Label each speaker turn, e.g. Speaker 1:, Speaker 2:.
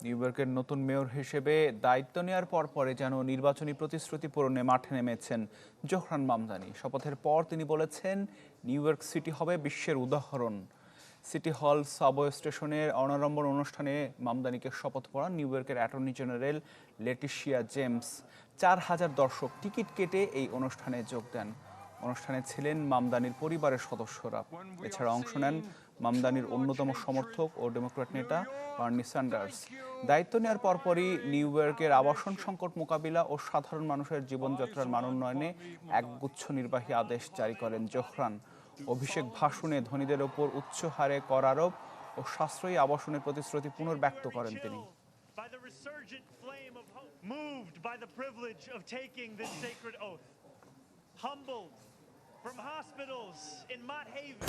Speaker 1: New ইয়র্কের নতুন mayor হিসেবে দায়িত্ব নেওয়ার পরে যেন নির্বাচনী প্রতিশ্রুতি পূরণে মাঠে নেমেছেন জোহরান মামদানি। শপথের পর তিনি বলেছেন, নিউ ইয়র্ক সিটি হবে বিশ্বের উদাহরণ। সিটি হল সাবওয়ে স্টেশনের অনাড়ম্বর অনুষ্ঠানে মামদানিকে শপথ পড়ান নিউ ইয়র্কের অ্যাটর্নি জেনারেল লেটিশিয়া জেমস। 4,000 দর্শক টিকিট কেটে এই অনুষ্ঠানে যোগ দেন। অনুষ্ঠানে ছিলেন মামদানির পরিবারের সদস্যরা। এছাড়া অংশ নেন মামদানির অন্যতম সমর্থক ও ডেমোক্র্যাট নেতা বার্নি স্যান্ডার্স। দায়িত্ব নেওয়ার পরপরই নিউ ইয়র্কের আবাসন সংকট মোকাবিলা ও সাধারণ মানুষের জীবনযাত্রার মান উন্নয়নে একগুচ্ছ নির্বাহী আদেশ জারি করেন জোহরান। অভিষেক ভাষণে ধনীদের ওপর উচ্চ হারে কর আরোপ ও সাশ্রয়ী আবাসনের প্রতিশ্রুতি পুনর্ব্যক্ত করেন তিনি।
Speaker 2: Moved by the privilege of taking this sacred oath, humbled from hospitals in Mott Haven.